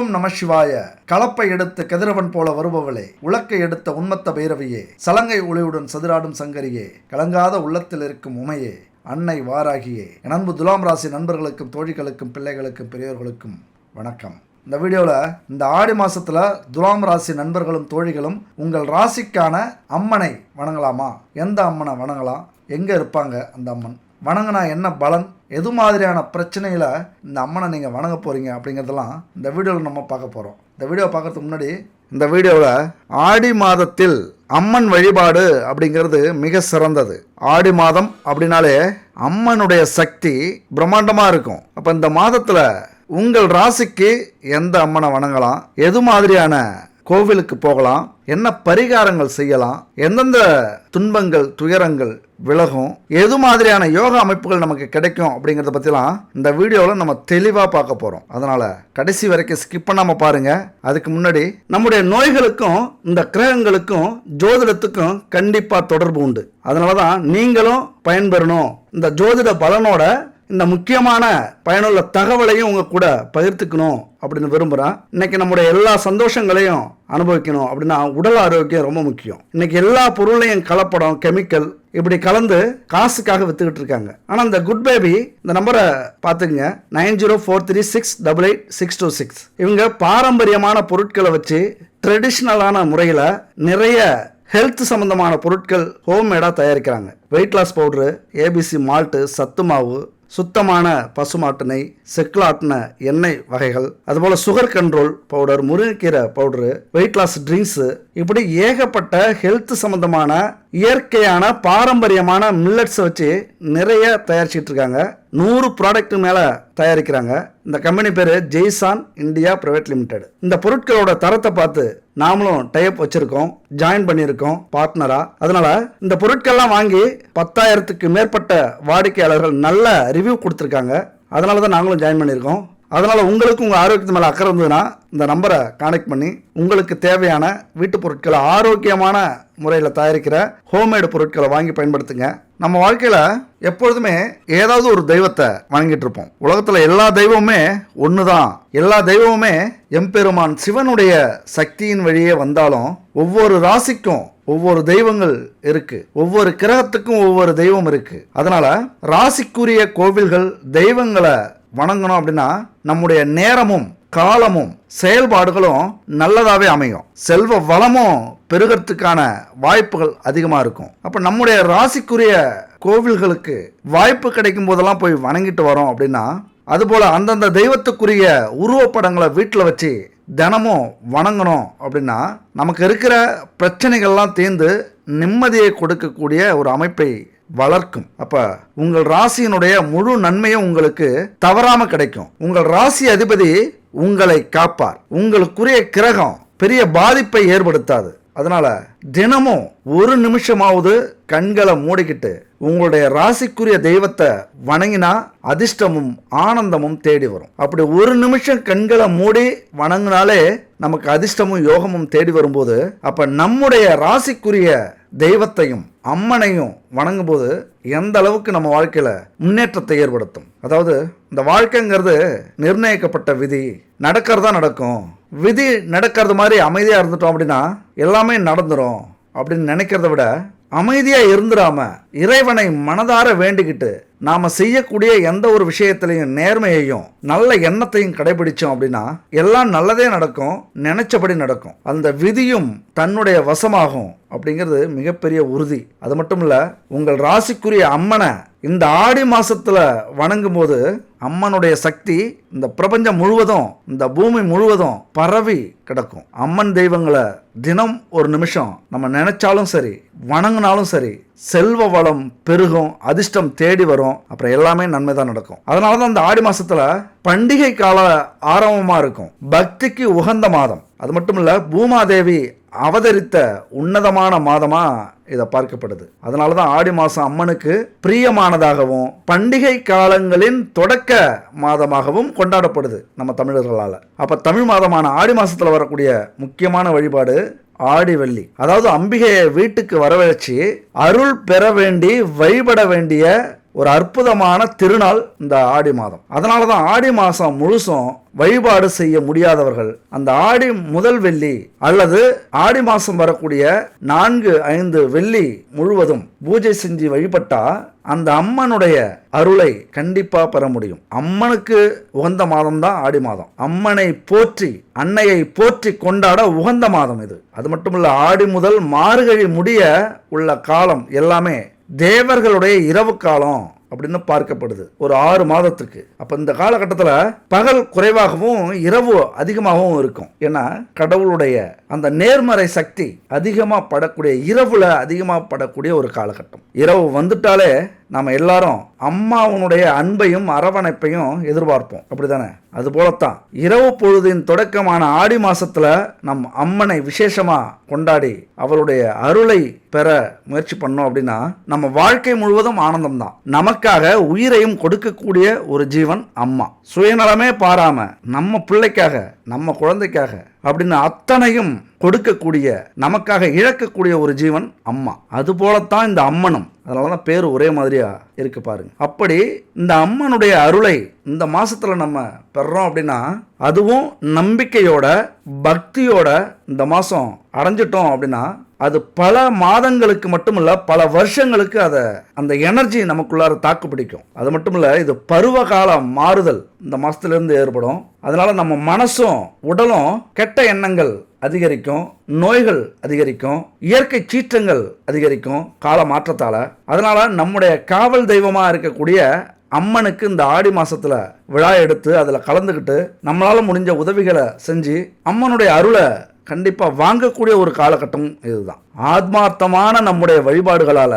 ஓம் நம சிவாய. கலப்பை எடுத்து கதிரவன் போல வருபவளே, உலக்கை எடுத்த உன்மத்த பைரவியே, சலங்கை ஒளியுடன் சதுராடும் சங்கரியே, கலங்காத உள்ளத்தில் இருக்கும் உமையே, அன்னை வாராகியே. என் அன்பு துலாம் ராசி நண்பர்களுக்கும் தோழிகளுக்கும் பிள்ளைகளுக்கும் பெரியோர்களுக்கும் வணக்கம். இந்த வீடியோவில் இந்த ஆடி மாதத்தில் துலாம் ராசி நண்பர்களும் தோழிகளும் உங்கள் ராசிக்கான அம்மனை வணங்கலாமா, எந்த அம்மனை வணங்கலாம், எங்கே இருப்பாங்க அந்த அம்மன், வணங்கினா என்ன பலன், எது மாதிரியான பிரச்சனையில் இந்த அம்மனை நீங்கள் வணங்க போகிறீங்க அப்படிங்கிறதெல்லாம் இந்த வீடியோவில் நம்ம பார்க்க போகிறோம். இந்த வீடியோவை பார்க்குறதுக்கு முன்னாடி இந்த வீடியோவில் ஆடி மாதத்தில் அம்மன் வழிபாடு அப்படிங்கிறது மிக சிறந்தது. ஆடி மாதம் அப்படின்னாலே அம்மனுடைய சக்தி பிரம்மாண்டமாக இருக்கும். அப்போ இந்த மாதத்தில் உங்கள் ராசிக்கு எந்த அம்மனை வணங்கலாம், எது மாதிரியான கோவிலுக்கு போகலாம், என்ன பரிகாரங்கள் செய்யலாம், எந்தெந்த துன்பங்கள் துயரங்கள் விலகும், எது மாதிரியான யோகா அமைப்புகள் நமக்கு கிடைக்கும் அப்படிங்கிறத பற்றிலாம் இந்த வீடியோவில் நம்ம தெளிவாக பார்க்க போகிறோம். அதனால் கடைசி வரைக்கும் ஸ்கிப் பண்ணாமல் பாருங்கள். அதுக்கு முன்னாடி நம்முடைய நோய்களுக்கும் இந்த கிரகங்களுக்கும் ஜோதிடத்துக்கும் கண்டிப்பாக தொடர்பு உண்டு. அதனால தான் நீங்களும் பயன்பெறணும். இந்த ஜோதிட பலனோட இந்த முக்கியமான பயனுள்ள தகவலையும் உங்க கூட பகிர்ந்துக்கணும் அப்படின்னு விரும்புகிறேன். இன்னைக்கு நம்முடைய எல்லா சந்தோஷங்களையும் அனுபவிக்கணும் அப்படின்னா உடல் ஆரோக்கியம் ரொம்ப முக்கியம். இன்னைக்கு எல்லா பொருளையும் கலப்படம், கெமிக்கல் இப்படி கலந்து காசுக்காக வித்துக்கிட்டு இருக்காங்க. ஆனால் இந்த குட் பேபி இந்த நம்பரை பார்த்துக்குங்க, 9043368826. இவங்க பாரம்பரியமான பொருட்களை வச்சு ட்ரெடிஷ்னலான முறையில் நிறைய ஹெல்த் சம்பந்தமான பொருட்கள் ஹோம்மேடாக தயாரிக்கிறாங்க. Weight loss powder, ABC malt, சத்து மாவு, சுத்தமான பசுமாட்டு நெய், செக்குலாட்டின எண்ணெய் வகைகள், அதுபோல் சுகர் கண்ட்ரோல் பவுடர், முருங்கைக்கீரை பவுடரு, வெயிட் லாஸ் ட்ரிங்க்ஸு, இப்படி ஏகப்பட்ட ஹெல்த் சம்பந்தமான இயற்கையான பாரம்பரியமான மில்லட்ஸை வச்சு நிறைய தயாரிச்சிட்டு இருக்காங்க. 100 ப்ராடக்ட் மேலே தயாரிக்கிறாங்க. இந்த கம்பெனி பேர் ஜெய்சான் இந்தியா பிரைவேட் லிமிடெட். இந்த பொருட்களோட தரத்தை பார்த்து நாமளும் டைப் வச்சிருக்கோம், ஜாயின் பண்ணியிருக்கோம் பார்ட்னரா. அதனால இந்த பொருட்கள்லாம் வாங்கி 10,000க்கு மேற்பட்ட வாடிக்கையாளர்கள் நல்ல ரிவ்யூ கொடுத்துருக்காங்க. அதனால தான் நாங்களும் ஜாயின் பண்ணியிருக்கோம். அதனால் உங்களுக்கு உங்கள் ஆரோக்கியத்து மேலே அக்கறை இருந்ததுன்னா இந்த நம்பரை கான்டெக்ட் பண்ணி உங்களுக்கு தேவையான வீட்டு பொருட்களை ஆரோக்கியமான முறையில் தயாரிக்கிற ஹோம்மேடு பொருட்களை வாங்கி பயன்படுத்துங்க. நம்ம வாழ்க்கையில் எப்பொழுதுமே ஏதாவது ஒரு தெய்வத்தை வணங்கிட்டு இருப்போம். உலகத்தில் எல்லா தெய்வமுமே ஒன்று தான். எல்லா தெய்வமுமே எம்பெருமான் சிவனுடைய சக்தியின் வழியே வந்தாலும் ஒவ்வொரு ராசிக்கும் ஒவ்வொரு தெய்வங்கள் இருக்கு, ஒவ்வொரு கிரகத்துக்கும் ஒவ்வொரு தெய்வம் இருக்கு. அதனால ராசிக்குரிய கோவில்கள் தெய்வங்களை வணங்கணும் அப்படின்னா நம்முடைய நேரமும் காலமும் செயல்பாடுகளும் நல்லதாவே அமையும். செல்வ வளமும் பெருகிறதுக்கான வாய்ப்புகள் அதிகமாக இருக்கும். அப்போ நம்முடைய ராசிக்குரிய கோவில்களுக்கு வாய்ப்பு கிடைக்கும் போதெல்லாம் போய் வணங்கிட்டு வரோம் அப்படின்னா, அதுபோல் அந்தந்த தெய்வத்துக்குரிய உருவப்படங்களை வீட்டில் வச்சு தினமும் வணங்கணும் அப்படின்னா நமக்கு இருக்கிற பிரச்சனைகள்லாம் தீர்ந்து நிம்மதியை கொடுக்கக்கூடிய ஒரு அமைப்பை வளர்க்கும். அப்ப உங்கள் ராசியினுடைய முழு நன்மையும் உங்களுக்கு தவறாம கிடைக்கும். உங்கள் ராசி அதிபதி உங்களை காப்பார். உங்களுக்குரிய கிரகம் பெரிய பாதிப்பை ஏற்படுத்தாது. அதனால தினமும் ஒரு நிமிஷமாவது கண்களை மூடிக்கிட்டு உங்களுடைய ராசிக்குரிய தெய்வத்தை வணங்கினா அதிர்ஷ்டமும் ஆனந்தமும் தேடி வரும். அப்படி ஒரு நிமிஷம் கண்களை மூடி வணங்கினாலே நமக்கு அதிர்ஷ்டமும் யோகமும் தேடி வரும்போது அப்ப நம்முடைய ராசிக்குரிய தெய்வத்தையும் அம்மனையும் வணங்கும் போது எந்த அளவுக்கு நம்ம வாழ்க்கையில முன்னேற்றத்தை ஏற்படுத்தும். அதாவது இந்த வாழ்க்கைங்கிறது நிர்ணயிக்கப்பட்ட விதி, நடக்கிறதா நடக்கும். விதி நடக்கிறது மாதிரி அமைதியா இருந்துட்டோம் அப்படின்னா எல்லாமே நடந்துரும் அப்படின்னு நினைக்கிறத விட அமைதியா இருந்துடாம இறைவனை மனதார வேண்டிக்கிட்டு நாம செய்யக்கூடிய எந்த ஒரு விஷயத்திலையும் நேர்மையையும் நல்ல எண்ணத்தையும் கடைபிடிச்சோம் அப்படின்னா எல்லாம் நல்லதே நடக்கும், நினைச்சபடி நடக்கும். அந்த விதியும் தன்னுடைய வசமாகும் அப்படிங்கிறது மிகப்பெரிய உறுதி. அது மட்டும் இல்ல, உங்கள் ராசிக்குரிய அம்மனை இந்த ஆடி மாசத்துல வணங்கும் போது அம்மனுடைய சக்தி இந்த பிரபஞ்சம் முழுவதும், இந்த பூமி முழுவதும் பரவி கிடக்கும். அம்மன் தெய்வங்களை தினம் ஒரு நிமிஷம் நம்ம நினைச்சாலும் சரி, வணங்கினாலும் சரி, செல்வ வளம் பெருகும், அதிர்ஷ்டம் தேடி வரும். அப்புறம் எல்லாமே நன்மை தான் நடக்கும். அதனாலதான் இந்த ஆடி மாசத்துல பண்டிகை கால ஆரம்பமா இருக்கும். பக்திக்கு உகந்த மாதம். அது மட்டும் இல்ல, பூமாதேவி அவதரித்த உன்னதமான மாதமா இதை பார்க்கப்படுது. அதனாலதான் ஆடி மாசம் அம்மனுக்கு பிரியமானதாகவும் பண்டிகை காலங்களின் தொடக்க மாதமாகவும் கொண்டாடப்படுது நம்ம தமிழர்களால. அப்ப தமிழ் மாதமான ஆடி மாசத்துல வரக்கூடிய முக்கியமான வழிபாடு ஆடி வெள்ளி. அதாவது அம்பிகையை வீட்டுக்கு வரவழைச்சு அருள் பெற வேண்டி வழிபட வேண்டிய ஒரு அற்புதமான திருநாள் இந்த ஆடி மாதம். அதனால தான் ஆடி மாதம் முழுசும் வழிபாடு செய்ய முடியாதவர்கள் அந்த ஆடி முதல் வெள்ளி அல்லது ஆடி மாதம் வரக்கூடிய 4-5 வெள்ளி முழுவதும் பூஜை செஞ்சு வழிபட்டா அந்த அம்மனுடைய அருளை கண்டிப்பா பெற முடியும். அம்மனுக்கு உகந்த மாதம் தான் ஆடி மாதம். அம்மனை போற்றி அன்னையை போற்றி கொண்டாட உகந்த மாதம் இது. அது மட்டுமல்ல, ஆடி முதல் மார்கழி முடிய உள்ள காலம் எல்லாமே தேவர்களுடைய இரவு காலம் அப்படின்னு பார்க்கப்படுது, ஒரு 6 மாதத்துக்கு. அப்ப இந்த காலகட்டத்தில் பகல் குறைவாகவும் இரவு அதிகமாகவும் இருக்கும். ஏன்னா கடவுளுடைய அந்த நேர்மறை சக்தி அதிகமாக படக்கூடிய, இரவுல அதிகமாக படக்கூடிய ஒரு காலகட்டம். இரவு வந்துட்டாலே நம்ம எல்லாரும் அம்மாவனுடைய அன்பையும் அரவணைப்பையும் எதிர்பார்ப்போம், அப்படிதானே? அது போலத்தான் இரவு பொழுதின் தொடக்கமான ஆடி மாசத்துல நம் அம்மனை விசேஷமா கொண்டாடி அவளுடைய அருளை பெற முயற்சி பண்ணோம் அப்படின்னா நம்ம வாழ்க்கை முழுவதும் ஆனந்தம் தான். நமக்காக உயிரையும் கொடுக்கக்கூடிய ஒரு ஜீவன் அம்மா. சுயநலமே பாராம நம்ம பிள்ளைக்காக, நம்ம குழந்தைக்காக அப்படின்னு அத்தனையும் கொடுக்கக்கூடிய, நமக்காக இழக்கக்கூடிய ஒரு ஜீவன் அம்மா. அது போலத்தான் இந்த அம்மனும். அதனாலதான் பேர் ஒரே மாதிரியா இருக்கு பாருங்க. அப்படி இந்த அம்மனுடைய அருளை இந்த மாசத்துல நம்ம பெறோம் அப்படின்னா, அதுவும் நம்பிக்கையோட பக்தியோட இந்த மாசம் அடைஞ்சிட்டோம் அப்படின்னா, அது பல மாதங்களுக்கு மட்டுமல்ல பல வருஷங்களுக்கு அந்த எனர்ஜி நமக்குள்ளார தாக்கு பிடிக்கும். அது மட்டுமல்ல, இது பருவகால மாறுதல் இந்த மாசத்துல இருந்து ஏற்படும். அதனால நம்ம மனசும் உடலும் கெட்ட எண்ணங்கள் அதிகரிக்கும், நோய்கள் அதிகரிக்கும், இயற்கை சீற்றங்கள் அதிகரிக்கும் கால மாற்றத்தால. அதனால நம்முடைய காவல் தெய்வமா இருக்கக்கூடிய அம்மனுக்கு இந்த ஆடி மாசத்துல விழா எடுத்து அதில் கலந்துக்கிட்டு நம்மளால முடிஞ்ச உதவிகளை செஞ்சு அம்மனுடைய அருளை கண்டிப்பா வாங்கக்கூடிய ஒரு காலகட்டம் இதுதான். ஆத்மார்த்தமான நம்முடைய வழிபாடுகளால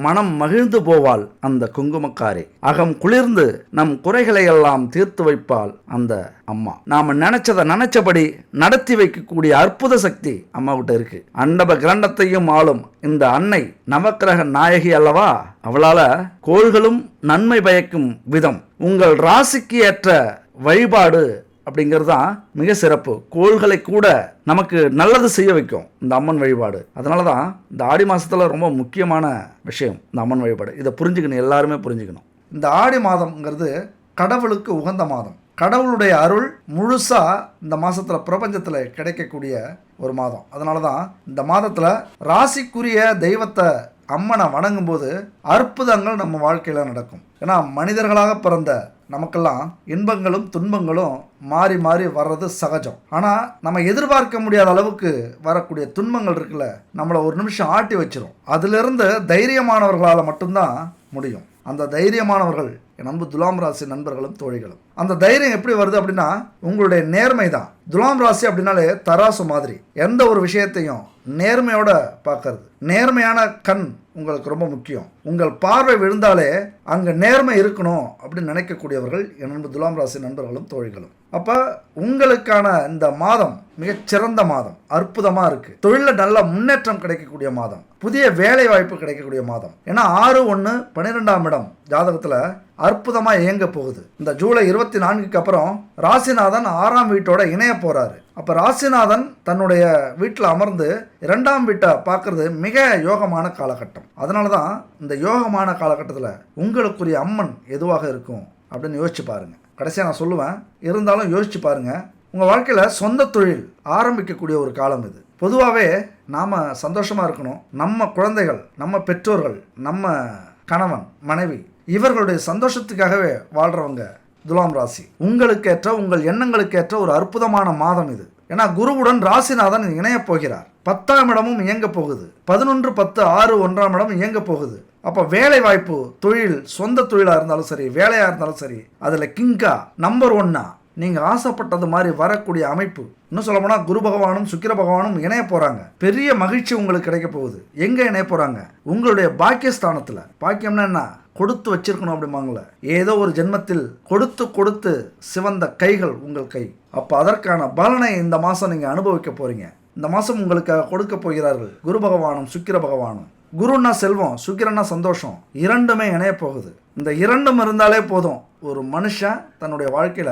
மனம் மகிழ்ந்து போவாள் அந்த குங்குமக்காரி. அகம் குளிர்ந்து நம் குறைகளை எல்லாம் தீர்த்து வைப்பாள் அந்த அம்மா. நாம நினைச்சபடி நடத்தி வைக்கக்கூடிய அற்புத சக்தி அம்மாவிட்ட இருக்கு. அண்டப கிரண்டத்தையும் ஆளும் இந்த அன்னை நவக்கிரக நாயகி அல்லவா. அவளால கோள்களும் நன்மை பயக்கும் விதம். உங்கள் ராசிக்கு ஏற்ற வழிபாடு அப்படிங்கிறது தான் மிக சிறப்பு. கோள்களை கூட நமக்கு நல்லது செய்ய வைக்கும் இந்த அம்மன் வழிபாடு. அதனால தான் இந்த ஆடி மாசத்துல ரொம்ப முக்கியமான விஷயம் இந்த அம்மன் வழிபாடு. இதை புரிஞ்சுக்கணும், எல்லாருமே புரிஞ்சுக்கணும். இந்த ஆடி மாதம்ங்கிறது கடவுளுக்கு உகந்த மாதம். கடவுளுடைய அருள் முழுசா இந்த மாசத்துல பிரபஞ்சத்துல கிடைக்கக்கூடிய ஒரு மாதம். அதனால தான் இந்த மாதத்துல ராசிக்குரிய தெய்வத்தை அம்மனை வணங்கும் போது அற்புதங்கள் நம்ம வாழ்க்கையில நடக்கும். ஏன்னா மனிதர்களாக பிறந்த நமக்கெல்லாம் இன்பங்களும் துன்பங்களும் மாறி மாறி வர்றது சகஜம். ஆனால் நம்ம எதிர்பார்க்க முடியாத அளவுக்கு வரக்கூடிய துன்பங்கள் இருக்குல்ல, நம்மளை ஒரு நிமிஷம் ஆட்டி வச்சிரும். அதிலிருந்து தைரியமானவர்களால் மட்டும்தான் முடியும். அந்த தைரியமானவர்கள் என் அன்பு துலாம் ராசி நண்பர்களும் தோழிகளும். அந்த தைரியம் எப்படி வருது அப்படின்னா, உங்களுடைய நேர்மை தான். துலாம் ராசி அப்படின்னாலே தராசு மாதிரி, எந்த ஒரு விஷயத்தையும் நேர்மையோட பார்க்கறது. நேர்மையான கண் உங்களுக்கு ரொம்ப முக்கியம். உங்கள் பார்வை விழுந்தாலே அங்கே நேர்மை இருக்கணும் அப்படின்னு நினைக்கக்கூடியவர்கள் என் அன்பு துலாம் ராசி நண்பர்களும் தோழிகளும். அப்போ உங்களுக்கான இந்த மாதம் மிகச்சிறந்த மாதம், அற்புதமாக இருக்குது. தொழிலில் நல்ல முன்னேற்றம் கிடைக்கக்கூடிய மாதம், புதிய வேலை வாய்ப்பு கிடைக்கக்கூடிய மாதம். ஏன்னா 6-1-12ஆம் இடம் ஜாதகத்தில் அற்புதமாக இயங்க போகுது. இந்த ஜூலை 24க்கு அப்புறம் ராசிநாதன் 6ஆம் வீட்டோட இணைய போகிறாரு. அப்போ ராசிநாதன் தன்னுடைய வீட்டில் அமர்ந்து 2ஆம் வீட்டை பார்க்கறது மிக யோகமான காலகட்டம். அதனால தான் இந்த யோகமான காலகட்டத்தில் உங்களுக்குரிய அம்மன் எதுவாக இருக்கும் அப்படின்னு யோசிச்சு பாருங்கள். கடைசியாக நான் சொல்லுவேன், இருந்தாலும் யோசிச்சு பாருங்கள். உங்கள் வாழ்க்கையில் சொந்த தொழில் ஆரம்பிக்கக்கூடிய ஒரு காலம் இது. பொதுவாகவே நாம் சந்தோஷமாக இருக்கணும். நம்ம குழந்தைகள், நம்ம பெற்றோர்கள், நம்ம கணவன் மனைவி இவர்களுடைய சந்தோஷத்துக்காகவே வாழ்கிறவங்க துலாம் ராசி. உங்களுக்கேற்ற, உங்கள் எண்ணங்களுக்கேற்ற ஒரு அற்புதமான மாதம் இது. ஏன்னா குருவுடன் ராசிநாதன் இணைய போகிறார். 10ஆம் இடமும் இயங்க போகுது. 11-10-6-1ஆம் இடம் இயங்க போகுது. அப்போ வேலை வாய்ப்பு, தொழில், சொந்த தொழிலாக இருந்தாலும் சரி, வேலையாக இருந்தாலும் சரி, அதில் கிங்கா நம்பர் 1 நீங்கள் ஆசைப்பட்டது மாதிரி வரக்கூடிய அமைப்பு. இன்னும் சொல்ல போனால் குரு பகவானும் சுக்கிர பகவானும் இணைய போகிறாங்க. பெரிய மகிழ்ச்சி உங்களுக்கு கிடைக்க போகுது. எங்கே இணைய போகிறாங்க? உங்களுடைய பாக்கியஸ்தானத்தில். பாக்கியம்னா என்ன? கொடுத்து வச்சிருக்கணும் அப்படிம்பாங்களே, ஏதோ ஒரு ஜென்மத்தில் கொடுத்து கொடுத்து சிவந்த கைகள் உங்கள் கை. அப்போ அதற்கான பலனை இந்த மாதம் நீங்கள் அனுபவிக்க போகிறீங்க. இந்த மாதம் உங்களுக்கு கொடுக்க போகிறார்கள் குரு பகவானும் சுக்கிர பகவானும். குருன்னா செல்வம், சுக்கிரன்னா சந்தோஷம், இரண்டுமே இணைய போகுது. இந்த இரண்டும் இருந்தாலே போதும், ஒரு மனுஷன் தன்னுடைய வாழ்க்கையில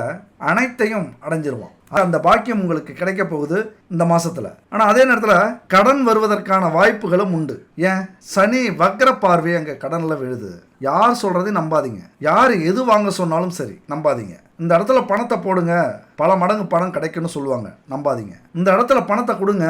அனைத்தையும் அடைஞ்சிருவான். அந்த பாக்கியம் உங்களுக்கு கிடைக்க போகுது இந்த மாசத்துல. ஆனா அதே நேரத்துல கடன் வருவதற்கான வாய்ப்புகளும் உண்டு. ஏன்? சனி வக்ர பார்வை அங்க கடன்ல விழுது. யார் சொல்றதையும் நம்பாதீங்க. யார் எது வாங்க சொன்னாலும் சரி நம்பாதீங்க. இந்த இடத்துல பணத்தை போடுங்க, பல மடங்கு பணம் கிடைக்கும்னு சொல்லுவாங்க, நம்பாதீங்க. இந்த இடத்துல பணத்தை கொடுங்க,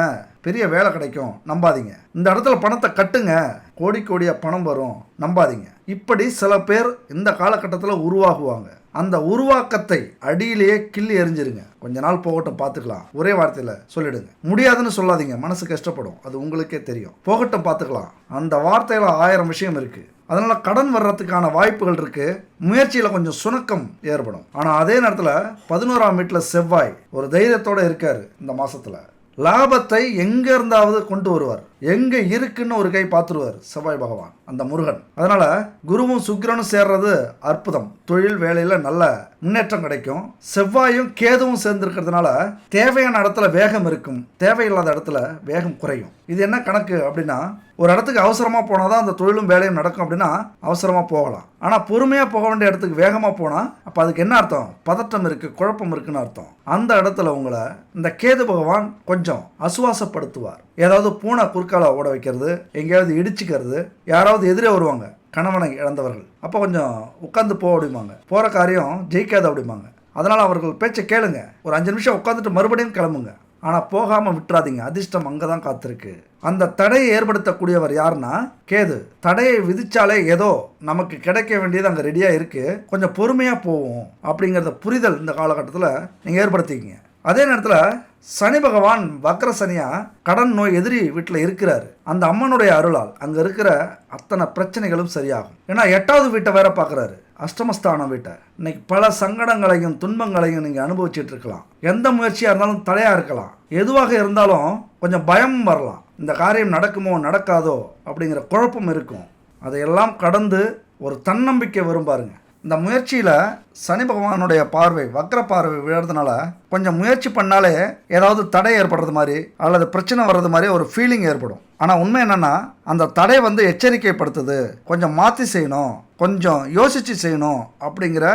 பெரிய வேலை கிடைக்கும், நம்பாதீங்க. இந்த இடத்துல பணத்தை கட்டுங்க, கோடி கோடியா பணம் வரும், நம்பாதீங்க. இப்படி சில பேர் இந்த காலகட்டத்தில் உருவாகுவாங்க. அந்த உருவாக்கத்தை அடியிலேயே கிள்ளி எறிஞ்சிருங்க. கொஞ்ச நாள் போகட்டும், பார்த்துக்கலாம், ஒரே வார்த்தையில் சொல்லிடுங்க. முடியாதுன்னு சொல்லாதீங்க, மனசு கஷ்டப்படும், அது உங்களுக்கே தெரியும். போகட்டும், பார்த்துக்கலாம். அந்த வார்த்தையில் 1000 விஷயம் இருக்கு. அதனால கடன் வர்றதுக்கான வாய்ப்புகள் இருக்கு. முயற்சியில் கொஞ்சம் சுணக்கம் ஏற்படும். ஆனால் அதே நேரத்தில் 11ஆம் வீட்டில் செவ்வாய் ஒரு தைரியத்தோட இருக்காரு. இந்த மாசத்துல லாபத்தை எங்க இருந்தாவது கொண்டு வருவார். எங்க இருக்குன்னு ஒரு கை பார்த்துருவார் செவ்வாய் பகவான், அந்த முருகன். அதனால குருவும் சுக்கிரனும் சேர்றது அற்புதம். தொழில் வேலையில நல்ல முன்னேற்றம் கிடைக்கும். செவ்வாயும் கேதுவும் சேர்ந்திருக்கிறதுனால தேவையான இடத்துல வேகம் இருக்கும், தேவையில்லாத இடத்துல வேகம் குறையும். இது என்ன கணக்கு அப்படின்னா, ஒரு இடத்துக்கு அவசரமா போனாதான் அந்த தொழிலும் வேலையும் நடக்கும் அப்படின்னா அவசரமா போகலாம். ஆனா பொறுமையா போக வேண்டிய இடத்துக்கு வேகமா போனா அப்ப அதுக்கு என்ன அர்த்தம்? பதட்டம் இருக்கு, குழப்பம் இருக்குன்னு அர்த்தம். அந்த இடத்துல உங்களை இந்த கேது பகவான் கொஞ்சம் அசுவாசப்படுத்துவார். ஏதாவது பூனை குறுக்கால ஓட வைக்கிறது, எங்கேயாவது இடிச்சுக்கிறது, யாராவது எதிரே வருவாங்க, கணவனை இழந்தவர்கள், அப்போ கொஞ்சம் உட்காந்து போக அப்படிம்பாங்க. போகிற காரியம் ஜெயிக்காது அப்படிம்பாங்க. அதனால் அவர்கள் பேச்சை கேளுங்க. ஒரு 5 நிமிஷம் உட்காந்துட்டு மறுபடியும் கிளம்புங்க. ஆனால் போகாமல் விட்டுறாதீங்க, அதிர்ஷ்டம் அங்கே தான் காத்திருக்கு. அந்த தடையை ஏற்படுத்தக்கூடியவர் யாருன்னா கேது. தடையை விதிச்சாலே ஏதோ நமக்கு கிடைக்க வேண்டியது அங்கே ரெடியாக இருக்குது, கொஞ்சம் பொறுமையாக போவோம் அப்படிங்கிறத புரிதல் இந்த காலகட்டத்தில் நீங்கள் ஏற்படுத்திக்கிங்க. அதே நேரத்தில் சனி பகவான் வக்ர சனியா கடன் நோய் எதிரி வீட்டில் இருக்கிறாரு. அந்த அம்மனுடைய அருளால் அங்கே இருக்கிற அத்தனை பிரச்சனைகளும் சரியாகும். ஏன்னா 8வது வீட்டை வேற பார்க்குறாரு, அஷ்டமஸ்தான வீட்டை. இன்னைக்கு பல சங்கடங்களையும் துன்பங்களையும் நீங்கள் அனுபவிச்சுட்டு இருக்கலாம். எந்த முயற்சியாக இருந்தாலும் தடையாக இருக்கலாம். எதுவாக இருந்தாலும் கொஞ்சம் பயம் வரலாம். இந்த காரியம் நடக்குமோ நடக்காதோ அப்படிங்கிற குழப்பம் இருக்கும். அதையெல்லாம் கடந்து ஒரு தன்னம்பிக்கை வரும் பாருங்க. இந்த முயற்சியில் சனி பகவானுடைய பார்வை, வக்ர பார்வை விழுறதுனால கொஞ்சம் முயற்சி பண்ணாலே ஏதாவது தடை ஏற்படுறது மாதிரி அல்லது பிரச்சனை வர்றது மாதிரி ஒரு ஃபீலிங் ஏற்படும். ஆனால் உண்மை என்னென்னா அந்த தடை எச்சரிக்கைப்படுத்துது, கொஞ்சம் மாற்றி செய்யணும், கொஞ்சம் யோசித்து செய்யணும் அப்படிங்கிற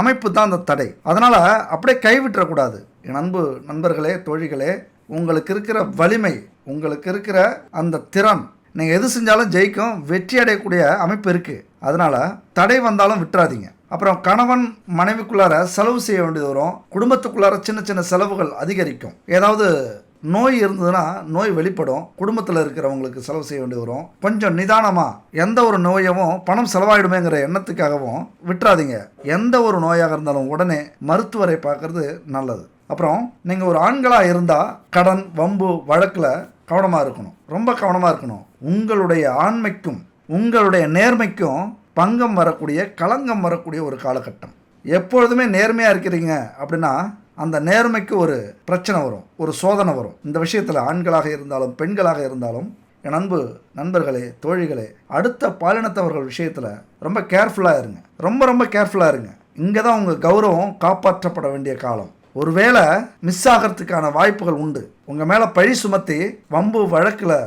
அமைப்பு தான் அந்த தடை. அதனால் அப்படியே கைவிட்டுறக்கூடாது. என் அன்பு நண்பர்களே, தோழிகளே, உங்களுக்கு இருக்கிற வலிமை, உங்களுக்கு இருக்கிற அந்த திறன், நீங்கள் எது செஞ்சாலும் ஜெயிக்கும், வெற்றி அடையக்கூடிய அமைப்பு இருக்குது. அதனால் தடை வந்தாலும் விட்டுறாதீங்க. அப்புறம் கணவன் மனைவிக்குள்ளார செலவு செய்ய வேண்டியது வரும். குடும்பத்துக்குள்ளார சின்ன சின்ன செலவுகள் அதிகரிக்கும். ஏதாவது நோய் இருந்ததுன்னா நோய் வெளிப்படும். குடும்பத்தில் இருக்கிறவங்களுக்கு செலவு செய்ய வேண்டி வரும். கொஞ்சம் நிதானமாக, எந்த ஒரு நோயவும் பணம் செலவாயிடுமேங்கிற எண்ணத்துக்காகவும் விட்டுறாதீங்க. எந்த ஒரு நோயாக இருந்தாலும் உடனே மருத்துவரை பார்க்கறது நல்லது. அப்புறம் நீங்கள் ஒரு ஆண்களாக இருந்தால் கடன் வம்பு வழக்கில் கவனமாக இருக்கணும், ரொம்ப கவனமாக இருக்கணும். உங்களுடைய ஆண்மைக்கும் உங்களுடைய நேர்மைக்கும் பங்கம் வரக்கூடிய, களங்கம் வரக்கூடிய ஒரு காலகட்டம். எப்பொழுதுமே நேர்மையாக இருக்கிறீங்க அப்படின்னா அந்த நேர்மைக்கு ஒரு பிரச்சனை வரும், ஒரு சோதனை வரும். இந்த விஷயத்தில் ஆண்களாக இருந்தாலும் பெண்களாக இருந்தாலும் என் அன்பு நண்பர்களே, தோழிகளே, அடுத்த பாலினத்தவர்கள் விஷயத்தில் ரொம்ப கேர்ஃபுல்லாக இருங்க, ரொம்ப ரொம்ப கேர்ஃபுல்லாக இருங்க. இங்கே தான் உங்கள் கௌரவம் காப்பாற்றப்பட வேண்டிய காலம். ஒருவேளை மிஸ் ஆகிறதுக்கான வாய்ப்புகள் உண்டு. உங்கள் மேலே பழி சுமத்தி வம்பு வழக்கில்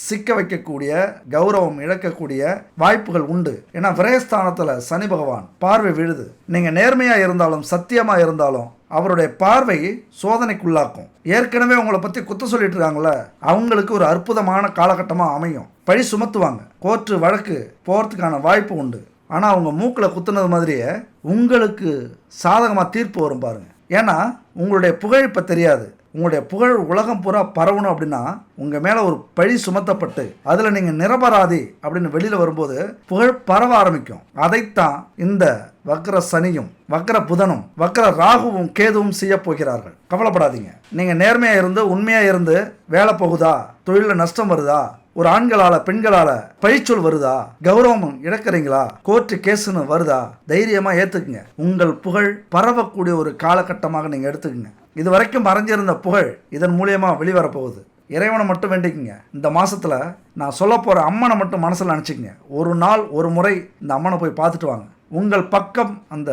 சிக்க வைக்கக்கூடிய, கௌரவம் இழக்கக்கூடிய வாய்ப்புகள் உண்டு. ஏன்னா விரயஸ்தானத்தில் சனி பகவான் பார்வை விழுது. நீங்கள் நேர்மையாக இருந்தாலும் சத்தியமாக இருந்தாலும் அவருடைய பார்வை சோதனைக்குள்ளாக்கும். ஏற்கனவே உங்களை பற்றி குத்த சொல்லிட்டு இருக்காங்கள, அவங்களுக்கு ஒரு அற்புதமான காலகட்டமாக அமையும். பழி சுமத்துவாங்க, கோர்ட்டு வழக்கு போகிறதுக்கான வாய்ப்பு உண்டு. ஆனால் அவங்க மூக்கில் குத்துனது மாதிரியே உங்களுக்கு சாதகமாக தீர்ப்பு வரும் பாருங்க. ஏன்னா உங்களுடைய புகழ் இப்போ தெரியாது. உங்களுடைய புகழ் உலகம் பூரா பரவணும் அப்படின்னா உங்கள் மேலே ஒரு பழி சுமத்தப்பட்டு அதில் நீங்கள் நிரபராதி அப்படின்னு வெளியில் வரும்போது புகழ் பரவ ஆரம்பிக்கும். அதைத்தான் இந்த வக்ர சனியும் வக்ர புதனும் வக்ர ராகுவும் கேதுவும் செய்ய போகிறார்கள். கவலைப்படாதீங்க. நீங்கள் நேர்மையாக இருந்து உண்மையாக இருந்து வேலை போகுதா, தொழிலில் நஷ்டம் வருதா, ஒரு ஆண்களால் பெண்களால் பழிச்சொல் வருதா, கௌரவம் இழக்கிறீங்களா, கோர்ட்டு கேஸுன்னு வருதா, தைரியமாக ஏற்றுக்குங்க. உங்கள் புகழ் பரவக்கூடிய ஒரு காலகட்டமாக நீங்கள் எடுத்துக்கங்க. இது வரைக்கும் மறைஞ்சிருந்த புகழ் இதன் மூலியமாக வெளிவரப்போகுது. இறைவனை மட்டும் வேண்டிக்குங்க. இந்த மாதத்தில் நான் சொல்ல போகிற அம்மனை மட்டும் மனசில் நினச்சிக்கங்க. ஒரு நாள் ஒரு முறை இந்த அம்மனை போய் பார்த்துட்டு வாங்க. உங்கள் பக்கம் அந்த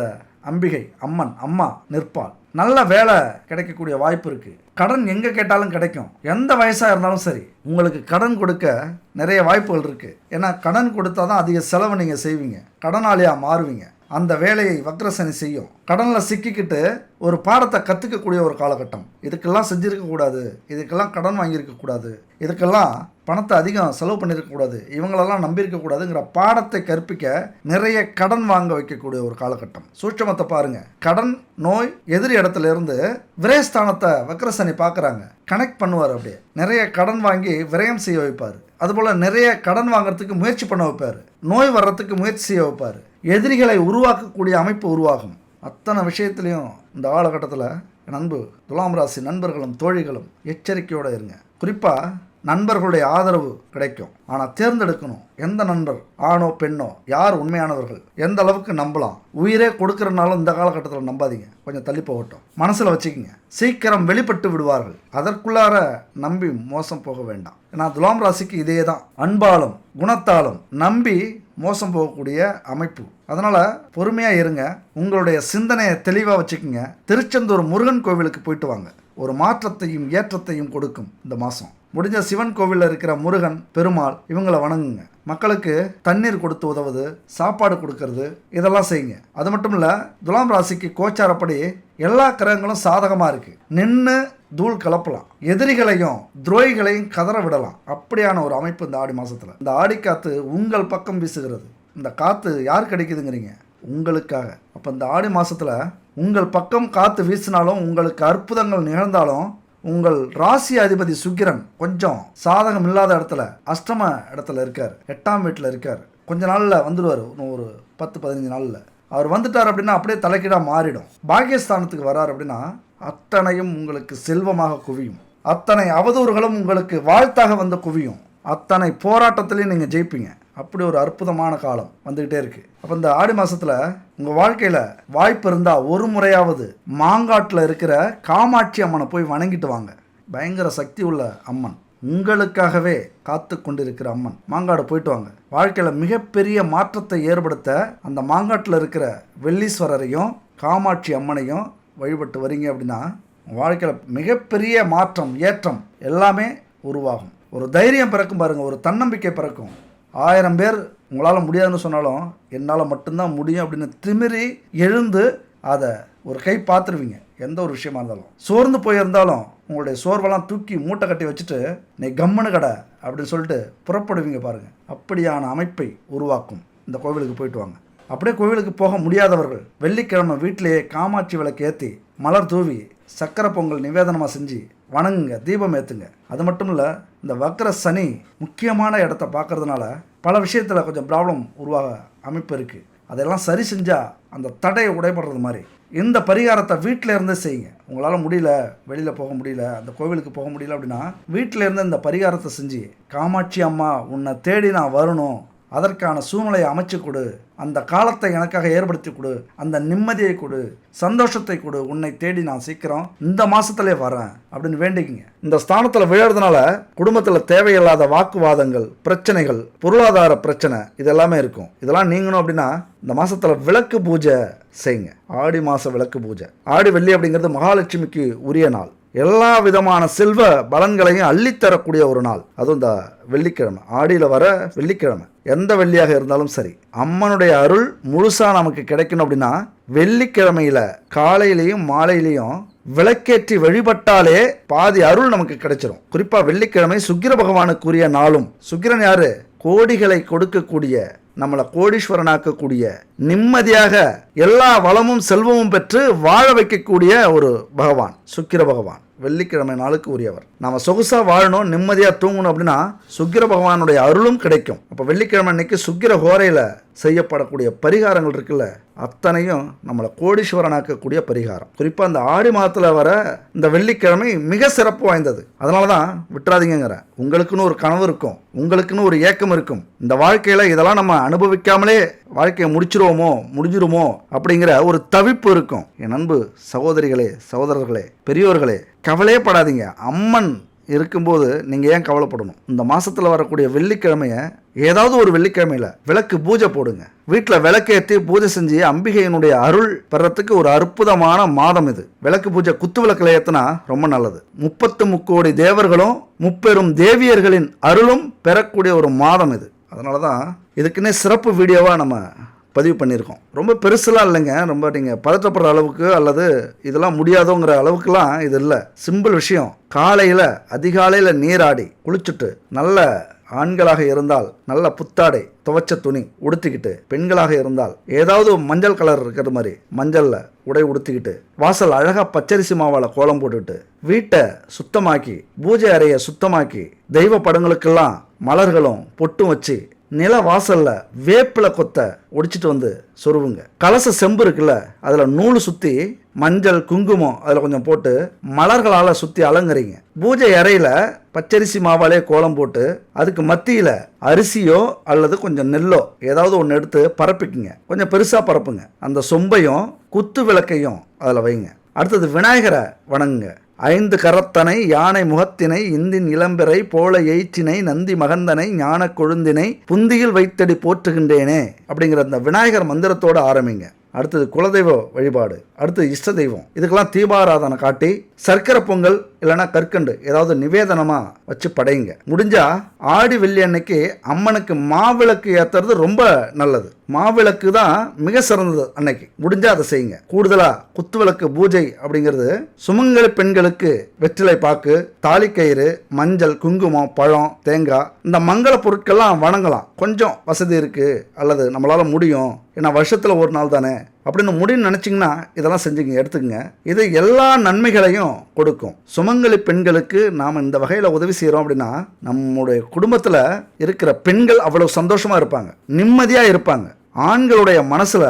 அம்பிகை அம்மன் அம்மா நிற்பாள். நல்ல வேலை கிடைக்கக்கூடிய வாய்ப்பு இருக்குது. கடன் எங்கே கேட்டாலும் கிடைக்கும். எந்த வயசாக இருந்தாலும் சரி உங்களுக்கு கடன் கொடுக்க நிறைய வாய்ப்புகள் இருக்குது. ஏன்னா கடன் கொடுத்தா தான் அதிக செலவு நீங்கள் செய்வீங்க, கடனாளியாக மாறுவீங்க. அந்த வேலையை வக்ரசனி செய்யும். கடனில் சிக்கிக்கிட்டு ஒரு பாடத்தை கற்றுக்கக்கூடிய ஒரு காலகட்டம். இதுக்கெல்லாம் செஞ்சுருக்கக்கூடாது, இதுக்கெல்லாம் கடன் வாங்கியிருக்கக்கூடாது, இதுக்கெல்லாம் பணத்தை அதிகம் செலவு பண்ணியிருக்கக்கூடாது, இவங்களெல்லாம் நம்பியிருக்கக்கூடாதுங்கிற பாடத்தை கற்பிக்க நிறைய கடன் வாங்க வைக்கக்கூடிய ஒரு காலகட்டம். சூட்சமத்தை பாருங்கள். கடன் நோய் எதிரி இடத்துல இருந்து விரயஸ்தானத்தை வக்ரசனி பார்க்குறாங்க, கனெக்ட் பண்ணுவார். அப்படியே நிறைய கடன் வாங்கி விரயம் செய்ய வைப்பார். அதுபோல் நிறைய கடன் வாங்குறதுக்கு முயற்சி பண்ண வைப்பார். நோய் வர்றதுக்கு முயற்சி செய்ய வைப்பார். எதிரிகளை உருவாக்கக்கூடிய அமைப்பு உருவாகும். அத்தனை விஷயத்துலையும் இந்த காலகட்டத்தில் நண்பு துலாம் ராசி நண்பர்களும் தோழிகளும் எச்சரிக்கையோடு இருங்க. குறிப்பாக நண்பர்களுடைய ஆதரவு கிடைக்கும். ஆனால் தேர்ந்தெடுக்கணும். எந்த நண்பர், ஆணோ பெண்ணோ, யார் உண்மையானவர்கள், எந்த அளவுக்கு நம்பலாம். உயிரே கொடுக்குறனாலும் இந்த காலகட்டத்தில் நம்பாதீங்க, கொஞ்சம் தள்ளி போகட்டும், மனசில் வச்சுக்கிங்க. சீக்கிரம் வெளிப்பட்டு விடுவார்கள், அதற்குள்ளார நம்பி மோசம் போக வேண்டாம். ஏன்னா துலாம் ராசிக்கு இதே தான். அன்பாலும் குணத்தாலும் நம்பி மோசம் போகக்கூடிய அமைப்பு. அதனால் பொறுமையாக இருங்க. உங்களுடைய சிந்தனையை தெளிவாக வச்சுக்கோங்க. திருச்செந்தூர் முருகன் கோவிலுக்கு போயிட்டு வாங்க. ஒரு மாற்றத்தையும் ஏற்றத்தையும் கொடுக்கும் இந்த மாதம். முடிஞ்ச சிவன் கோவிலில் இருக்கிற முருகன் பெருமாள் இவங்களை வணங்குங்க. மக்களுக்கு தண்ணீர் கொடுத்து உதவுது, சாப்பாடு கொடுக்கறது, இதெல்லாம் செய்யுங்க. அது மட்டும் இல்லை, துலாம் ராசிக்கு கோச்சாரப்படி எல்லா கிரகங்களும் சாதகமாக இருக்குது. நின்று தூள் கலப்பலாம், எதிரிகளையும் துரோகிகளையும் கதற விடலாம். அப்படியான ஒரு அமைப்பு இந்த ஆடி மாதத்தில். இந்த ஆடி காற்று உங்கள் பக்கம் வீசுகிறது. இந்த காற்று யார் கிடைக்குதுங்கிறீங்க? உங்களுக்காக. அப்போ இந்த ஆடி மாதத்தில் உங்கள் பக்கம் காற்று வீசினாலும், உங்களுக்கு அற்புதங்கள் நிகழ்ந்தாலும், உங்கள் ராசி அதிபதி சுக்கிரன் கொஞ்சம் சாதகம் இல்லாத இடத்துல அஷ்டம இடத்துல இருக்கார், 8ஆம் வீட்டில் இருக்கார். கொஞ்ச நாளில் வந்துடுவார். ஒரு 10-15 நாளில் அவர் வந்துட்டார் அப்படின்னா அப்படியே தலைக்கீடாக மாறிடும். பாக்கியஸ்தானத்துக்கு வரார் அப்படின்னா அத்தனையும் உங்களுக்கு செல்வமாக குவியும். அத்தனை அவதூறுகளும் உங்களுக்கு வாழ்த்தாக வந்து குவியும். அத்தனை போராட்டத்திலையும் நீங்கள் ஜெயிப்பீங்க. அப்படி ஒரு அற்புதமான காலம் வந்துக்கிட்டே இருக்குது. அப்போ இந்த ஆடி மாதத்தில் உங்கள் வாழ்க்கையில் வாய்ப்பு இருந்தால் ஒரு முறையாவது மாங்காட்டில் இருக்கிற காமாட்சி அம்மனை போய் வணங்கிட்டு வாங்க. பயங்கர சக்தி உள்ள அம்மன், உங்களுக்காகவே காத்து கொண்டிருக்கிற அம்மன். மாங்காடு போயிட்டு வாங்க. வாழ்க்கையில் மிகப்பெரிய மாற்றத்தை ஏற்படுத்த அந்த மாங்காட்டில் இருக்கிற வெள்ளீஸ்வரரையும் காமாட்சி அம்மனையும் வழிபட்டு வரீங்க அப்படின்னா வாழ்க்கையில் மிகப்பெரிய மாற்றம், ஏற்றம் எல்லாமே உருவாகும். ஒரு தைரியம் பிறக்கும் பாருங்கள், ஒரு தன்னம்பிக்கை பிறக்கும். 1000 பேர் உங்களால் முடியாதுன்னு சொன்னாலும் என்னால் மட்டும்தான் முடியும் அப்படின்னு திமிரி எழுந்து அதை ஒரு கை பார்த்துருவீங்க. எந்த ஒரு விஷயமா இருந்தாலும் சோர்ந்து போயிருந்தாலும் உங்களுடைய சோர்வெல்லாம் தூக்கி மூட்டை கட்டி வச்சுட்டு நீ கம்மனு கடை அப்படின்னு சொல்லிட்டு புறப்படுவீங்க பாருங்கள். அப்படியான அமைப்பை உருவாக்கும். இந்த கோவிலுக்கு போயிட்டு வாங்க. அப்படியே கோவிலுக்கு போக முடியாதவர்கள் வெள்ளிக்கிழமை வீட்டிலேயே காமாட்சி விளக்கு ஏற்றி மலர் தூவி சக்கரை பொங்கல் நிவேதனமாக செஞ்சு வணங்குங்க, தீபம் ஏற்றுங்க. அது மட்டும் இல்லை, இந்த வக்ர சனி முக்கியமான இடத்த பார்க்கறதுனால பல விஷயத்தில் கொஞ்சம் ப்ராப்ளம் உருவாக அமைப்பு இருக்குது. அதெல்லாம் சரி செஞ்சால் அந்த தடையை உடைபடுறது மாதிரி இந்த பரிகாரத்தை வீட்டில் இருந்தே செய்யுங்க. உங்களால் முடியல, வெளியில் போக முடியல, அந்த கோவிலுக்கு போக முடியல அப்படின்னா வீட்டில் இருந்து இந்த பரிகாரத்தை செஞ்சு காமாட்சி அம்மா உன்னை தேடி நான் வரணும், அதற்கான சூழ்நிலையை அமைச்சு கொடு, அந்த காலத்தை எனக்காக ஏற்படுத்தி கொடு, அந்த நிம்மதியை கொடு, சந்தோஷத்தை கொடு, உன்னை தேடி நான் சீக்கிரம் இந்த மாதத்துலேயே வரேன் அப்படின்னு வேண்டிக்கிங்க. இந்த ஸ்தானத்தில் விழுறதுனால குடும்பத்தில் தேவையில்லாத வாக்குவாதங்கள், பிரச்சனைகள், பொருளாதார பிரச்சனை இதெல்லாமே இருக்கும். இதெல்லாம் நீங்கணும் அப்படின்னா இந்த மாதத்தில் விளக்கு பூஜை செய்யுங்க. ஆடி மாத விளக்கு பூஜை. ஆடி வெள்ளி அப்படிங்கிறது மகாலட்சுமிக்கு உரிய நாள். எல்லா விதமான செல்வ பலன்களையும் அள்ளித்தரக்கூடிய ஒரு நாள். அதுவும் இந்த வெள்ளிக்கிழமை, ஆடியில் வர வெள்ளிக்கிழமை, எந்த வெள்ளியாக இருந்தாலும் சரி அம்மனுடைய அருள் முழுசாக நமக்கு கிடைக்கணும் அப்படின்னா வெள்ளிக்கிழமையில் காலையிலையும் மாலையிலையும் விளக்கேற்றி வழிபட்டாலே பாதி அருள் நமக்கு கிடைச்சிரும். குறிப்பாக வெள்ளிக்கிழமை சுக்கிர பகவானுக்குரிய நாளும். சுக்கிரன் யாரு? கோடிகளை கொடுக்கக்கூடிய, நம்மளை கோடீஸ்வரனாக்கக்கூடிய, நிம்மதியாக எல்லா வளமும் செல்வமும் பெற்று வாழ வைக்கக்கூடிய ஒரு பகவான் சுக்கிர பகவான். வெள்ளிக்கிழமை நாளுக்கு உரியவர். நம்ம சொகுசாக வாழணும், நிம்மதியாக தூங்கணும் அப்படின்னா சுக்கிர பகவானுடைய அருளும் கிடைக்கும். அப்போ வெள்ளிக்கிழமை அன்னைக்கு சுக்கிர ஹோரையில் செய்யப்படக்கூடிய பரிகாரங்கள் இருக்குல்ல, அத்தனையும் நம்மளை கோடீஸ்வரனாக்கக்கூடிய பரிகாரம். குறிப்பாக இந்த ஆடி மாதத்தில் வர இந்த வெள்ளிக்கிழமை மிக சிறப்பு வாய்ந்தது. அதனால தான் விட்டுறாதீங்கிற. உங்களுக்குன்னு ஒரு கனவு இருக்கும், உங்களுக்குன்னு ஒரு ஏக்கம் இருக்கும். இந்த வாழ்க்கையில் இதெல்லாம் நம்ம அனுபவிக்காமலே வாழ்க்கையை முடிஞ்சிருமோ அப்படிங்கிற ஒரு தவிப்பு இருக்கும். என் அன்பு சகோதரிகளே, சகோதரர்களே, பெரியோர்களே, கவலையே படாதீங்க. அம்மன் இருக்கும்போது நீங்கள் ஏன் கவலைப்படணும்? இந்த மாதத்தில் வரக்கூடிய வெள்ளிக்கிழமையை ஏதாவது ஒரு வெள்ளிக்கிழமையில் விளக்கு பூஜை போடுங்க. வீட்டில் விளக்கேற்றி பூஜை செஞ்சு அம்பிகையினுடைய அருள் பெறத்துக்கு ஒரு அற்புதமான மாதம் இது. விளக்கு பூஜை குத்து விளக்கில் ஏற்றினா ரொம்ப நல்லது. 33 தேவர்களும் 30 தேவியர்களின் அருளும் பெறக்கூடிய ஒரு மாதம் இது. அதனால தான் இதுக்குன்னே சிறப்பு வீடியோவாக நம்ம பதிவு பண்ணியிருக்கோம். ரொம்ப பெருசுலாம் இல்லைங்க, ரொம்ப நீங்கள் பதற்றப்படுற அளவுக்கு அல்லது இதெல்லாம் முடியாதோங்கிற அளவுக்குலாம் இது இல்லை. சிம்பிள் விஷயம். காலையில் அதிகாலையில் நீராடி குளிச்சுட்டு நல்ல ஆண்களாக இருந்தால் நல்ல புத்தாடை துவைச்ச துணி உடுத்திக்கிட்டு, பெண்களாக இருந்தால் ஏதாவது மஞ்சள் கலர் இருக்கிற மாதிரி மஞ்சளில் உடை உடுத்திக்கிட்டு, வாசல் அழகாக பச்சரிசி மாவால் கோலம் போட்டுக்கிட்டு, வீட்டை சுத்தமாக்கி, பூஜை அறையை சுத்தமாக்கி, தெய்வ படங்களுக்கெல்லாம் மலர்களும் பொட்டும் வச்சு, நில வாசல்ல வேப்பில கொத்த ஒடிச்சிட்டு வந்து சொருவுங்க. கலச செம்பு இருக்குல்ல, அதில் நூல் சுற்றி மஞ்சள் குங்குமம் அதில் கொஞ்சம் போட்டு மலர்களால் சுற்றி அலங்கரிங்க. பூஜை அறையில் பச்சரிசி மாவாலே கோலம் போட்டு அதுக்கு மத்தியில் அரிசியோ அல்லது கொஞ்சம் நெல்லோ ஏதாவது ஒன்று எடுத்து பரப்பிக்குங்க. கொஞ்சம் பெருசாக பரப்புங்க. அந்த சொம்பையும் குத்து விளக்கையும் அதில் வைங்க. அடுத்தது விநாயகரை வணங்குங்க. 5 கரத்தனை யானை முகத்தினை இந்தின் இளம்பிறை போல எய்ச்சினை நந்தி மகந்தனை ஞான கொழுந்தினை புந்தியில் வைத்தடி போற்றுகின்றேனே அப்படிங்கிற அந்த விநாயகர் மந்திரத்தோடு ஆரம்பிங்க. அடுத்தது குலதெய்வ வழிபாடு, அடுத்தது இஷ்ட தெய்வம். இதுக்கெல்லாம் தீபாராதனை காட்டி சர்க்கரை பொங்கல் இல்லைன்னா கற்கண்டு ஏதாவது நிவேதனமாக வச்சு படையுங்க. முடிஞ்சா ஆடி வெள்ளி அன்னைக்கு அம்மனுக்கு மாவிளக்கு ஏற்றுறது ரொம்ப நல்லது. மாவிளக்கு தான் மிக சிறந்தது. அன்னைக்கு முடிஞ்சா அதை செய்யுங்க. கூடுதலாக குத்துவிளக்கு பூஜை அப்படிங்கிறது சுமங்கலி பெண்களுக்கு வெற்றிலை பாக்கு, தாலிக்கயிறு, மஞ்சள், குங்குமம், பழம், தேங்காய் இந்த மங்கள பொருட்கள்லாம் வணங்கலாம். கொஞ்சம் வசதி இருக்கு அல்லது நம்மளால முடியும், ஏன்னா வருஷத்தில் ஒரு நாள் தானே அப்படின்னு முடின்னு நினச்சிங்கன்னா இதெல்லாம் செஞ்சுங்க, எடுத்துக்கங்க. இது எல்லா நன்மைகளையும் கொடுக்கும். சுமங்கலி பெண்களுக்கு நாம் இந்த வகையில் உதவி செய்கிறோம் அப்படின்னா நம்முடைய குடும்பத்தில் இருக்கிற பெண்கள் அவ்வளவு சந்தோஷமாக இருப்பாங்க, நிம்மதியாக இருப்பாங்க. ஆண்களுடைய மனசில்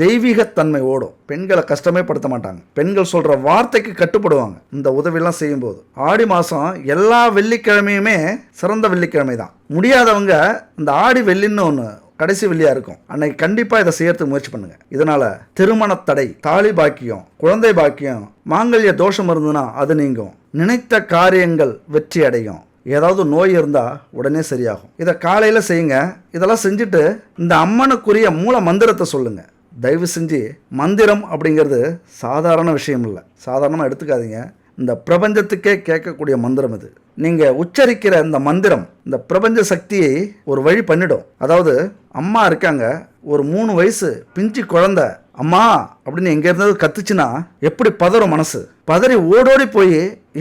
தெய்வீகத்தன்மை ஓடும். பெண்களை கஷ்டமே படுத்த மாட்டாங்க. பெண்கள் சொல்கிற வார்த்தைக்கு கட்டுப்படுவாங்க இந்த உதவியெல்லாம் செய்யும்போது. ஆடி மாதம் எல்லா வெள்ளிக்கிழமையுமே சிறந்த வெள்ளிக்கிழமை தான். முடியாதவங்க இந்த ஆடி வெள்ளின்னு ஒன்று கடைசி வெள்ளியா இருக்கும், அன்னைக்கு கண்டிப்பா இதை செய்யறதுக்கு முயற்சி பண்ணுங்க. இதனால திருமண தடை, தாலி பாக்கியம், குழந்தை பாக்கியம், மாங்கல்ய தோஷம் இருந்ததுன்னா அது நீங்கும். நினைத்த காரியங்கள் வெற்றி அடையும். ஏதாவது நோய் இருந்தா உடனே சரியாகும். இதை காலையில செய்யுங்க. இதெல்லாம் செஞ்சுட்டு இந்த அம்மனுக்குரிய மூல மந்திரத்தை சொல்லுங்க. தயவு செஞ்சு மந்திரம் அப்படிங்கிறது சாதாரண விஷயம் இல்லை, சாதாரணமாக எடுத்துக்காதீங்க. இந்த பிரபஞ்சத்துக்கே கேட்கக்கூடிய மந்திரம் இது. நீங்கள் உச்சரிக்கிற இந்த மந்திரம் இந்த பிரபஞ்ச சக்தியை ஒரு வழி பண்ணிடும். அதாவது அம்மா இருக்காங்க, ஒரு 3 வயசு பிஞ்சு குழந்தை அம்மா அப்படின்னு எங்கே இருந்தாலும் கத்துச்சுன்னா எப்படி பதறும் மனசு. பதறி ஓடோடி போய்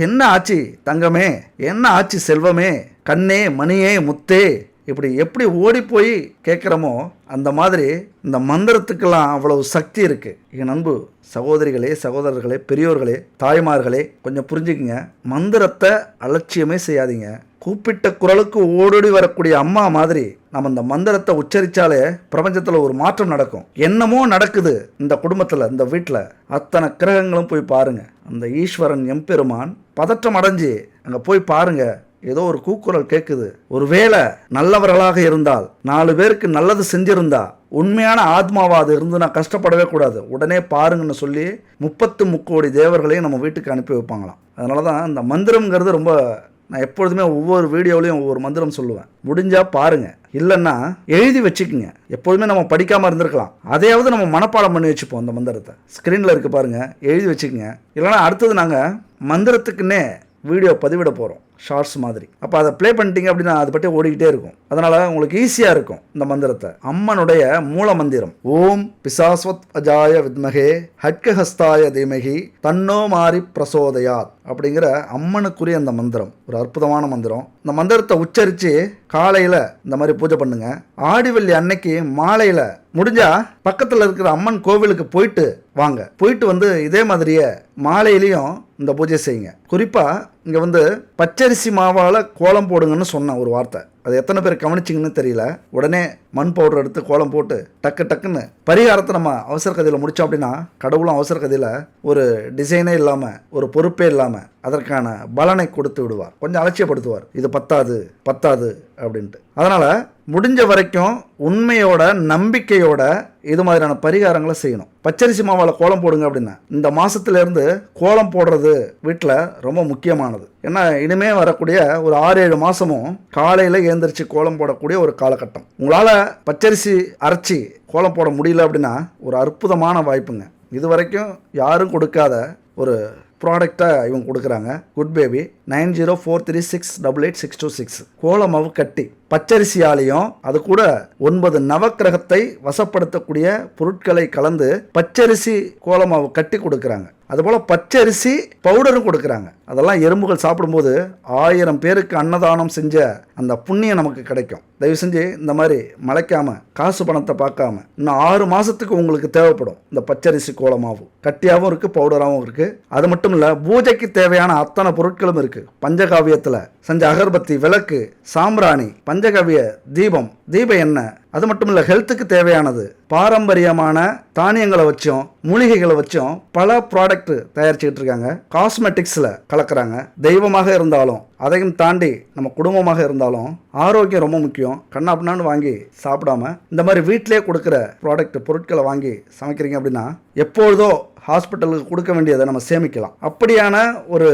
என்ன ஆச்சு தங்கமே, என்ன ஆச்சு செல்வமே, கண்ணே மணியே முத்தே, இப்படி எப்படி ஓடி போய் கேட்குறோமோ அந்த மாதிரி இந்த மந்திரத்துக்கெல்லாம் அவ்வளவு சக்தி இருக்குது. என் அன்பு சகோதரிகளே, சகோதரர்களே, பெரியோர்களே, தாய்மார்களே, கொஞ்சம் புரிஞ்சுக்குங்க. மந்திரத்தை அலட்சியமே செய்யாதீங்க. கூப்பிட்ட குரலுக்கு ஓடோடி வரக்கூடிய அம்மா மாதிரி நம்ம இந்த மந்திரத்தை உச்சரித்தாலே பிரபஞ்சத்தில் ஒரு மாற்றம் நடக்கும். என்னமோ நடக்குது இந்த குடும்பத்தில், இந்த வீட்டில். அத்தனை கிரகங்களும் போய் பாருங்க. அந்த ஈஸ்வரன் எம்பெருமான் பதற்றம் அடைஞ்சு அங்கே போய் பாருங்க, ஏதோ ஒரு கூக்குரல் கேட்குது. ஒருவேளை நல்லவர்களாக இருந்தால், 4 பேருக்கு நல்லது செஞ்சிருந்தா, உண்மையான ஆத்மாவா அது இருந்து நான் கஷ்டப்படவே கூடாது, உடனே பாருங்கன்னு சொல்லி 33 தேவர்களையும் நம்ம வீட்டுக்கு அனுப்பி வைப்பாங்களாம். அதனால தான் இந்த மந்திரம்ங்கிறது ரொம்ப, நான் எப்பொழுதுமே ஒவ்வொரு வீடியோலையும் ஒவ்வொரு மந்திரம் சொல்லுவேன். முடிஞ்சால் பாருங்கள், இல்லைன்னா எழுதி வச்சுக்கோங்க. எப்பொழுதுமே நம்ம படிக்காமல் இருந்திருக்கலாம், அதையாவது நம்ம மனப்பாடம் பண்ணி வச்சுப்போம். அந்த மந்திரத்தை ஸ்க்ரீனில் இருக்குது பாருங்கள், எழுதி வச்சுக்கோங்க. இல்லைனா அடுத்தது நாங்கள் மந்திரத்துக்குன்னே வீடியோ பதிவிட போகிறோம், ஷார்ட்ஸ் மாதிரி. அப்போ அதை ப்ளே பண்ணிட்டீங்க அப்படின்னா அது பற்றி ஓடிக்கிட்டே இருக்கும். அதனால் உங்களுக்கு ஈஸியாக இருக்கும். இந்த மந்திரத்தை அம்மனுடைய மூல மந்திரம் ஓம் பிசாஸ்வத் அஜாய வித்மகே ஹட்கஹஸ்தாய தீமகி தன்னோ மாரி பிரசோதயாத் அப்படிங்கிற அம்மனுக்குரிய அந்த மந்திரம் ஒரு அற்புதமான மந்திரம். இந்த மந்திரத்தை உச்சரித்து காலையில் இந்த மாதிரி பூஜை பண்ணுங்க. ஆடிவெள்ளி அன்னைக்கு மாலையில் முடிஞ்சா பக்கத்தில் இருக்கிற அம்மன் கோவிலுக்கு போயிட்டு வாங்க. போயிட்டு வந்து இதே மாதிரியே மாலையிலையும் இந்த பூஜை செய்யுங்க. குறிப்பாக இங்கே வந்து பச்சரிசி மாவால் கோலம் போடுங்கன்னு சொன்ன ஒரு வார்த்தை, அது எத்தனை பேர் கவனிச்சிங்கன்னு தெரியல. உடனே மண் பவுடர் எடுத்து கோலம் போட்டு டக்குன்னு பரிகாரத்தை நம்ம அவசர கதையில் முடித்தோம் அப்படின்னா கடவுளும் அவசர கதையில் ஒரு டிசைனே இல்லாமல், ஒரு பொறுப்பே இல்லாமல் அதற்கான பலனை கொடுத்து விடுவார். கொஞ்சம் அலட்சியப்படுத்துவார், இது பத்தாது அப்படின்ட்டு. அதனால் முடிஞ்ச வரைக்கும் உண்மையோட நம்பிக்கையோட இது மாதிரியான பரிகாரங்களை செய்யணும். பச்சரிசி மாவால் கோலம் போடுங்க அப்படின்னா இந்த மாதத்துலேருந்து கோலம் போடுறது வீட்டில் ரொம்ப முக்கியமானது. ஏன்னா இனிமே வரக்கூடிய ஒரு 6-7 மாதமும் காலையில் ஏந்திரிச்சு கோலம் போடக்கூடிய ஒரு காலகட்டம். உங்களால் பச்சரிசி அரைச்சி கோலம் போட முடியல அப்படின்னா ஒரு அற்புதமான வாய்ப்புங்க. இது வரைக்கும் யாரும் கொடுக்காத ஒரு ப்ராடக்டாக இவங்க கொடுக்குறாங்க. குட் பேபி 9043688626 கோலமாவு கட்டி பச்சரிசியாலையும் அது கூட 9 நவக்கிரகத்தை வசப்படுத்தக்கூடிய பொருட்களை கலந்து பச்சரிசி கோலமாவு கட்டி கொடுக்குறாங்க. அதுபோல் பச்சரிசி பவுடரும் கொடுக்குறாங்க. அதெல்லாம் எறும்புகள் சாப்பிடும்போது 1000 பேருக்கு அன்னதானம் செஞ்ச அந்த புண்ணியம் நமக்கு கிடைக்கும். தயவு செஞ்சு இந்த மாதிரி மலைக்காம காசு பணத்தை பார்க்காம இன்னும் 6 மாதத்துக்கு உங்களுக்கு தேவைப்படும் இந்த பச்சரிசி கோலமாவு. கட்டியாகவும் இருக்குது, பவுடராகவும் இருக்குது. அது மட்டும் இல்லை, பூஜைக்கு தேவையான அத்தனை பொருட்களும் இருக்குது. பஞ்சகாவியத்தில் செஞ்ச அகர்பத்தி, விளக்கு, சாம்பிராணி, பஞ்சகவிய தீபம், தீப எண்ணெய், அது மட்டும் இல்லை ஹெல்த்துக்கு தேவையானது பாரம்பரியமான தானியங்களை வச்சும் மூலிகைகளை வச்சும் பல ப்ராடக்ட் தயாரிச்சுக்கிட்டு இருக்காங்க. காஸ்மெட்டிக்ஸில் கலக்கிறாங்க. தெய்வமாக இருந்தாலும் அதையும் தாண்டி நம்ம குடும்பமாக இருந்தாலும் ஆரோக்கியம் ரொம்ப முக்கியம். கண்ணாப்பின்னான்னு வாங்கி சாப்பிடாம இந்த மாதிரி வீட்டிலே கொடுக்குற பொருட்களை வாங்கி சமைக்கிறீங்க அப்படின்னா எப்பொழுதோ ஹாஸ்பிட்டலுக்கு கொடுக்க வேண்டியதை நம்ம சேமிக்கலாம். அப்படியான ஒரு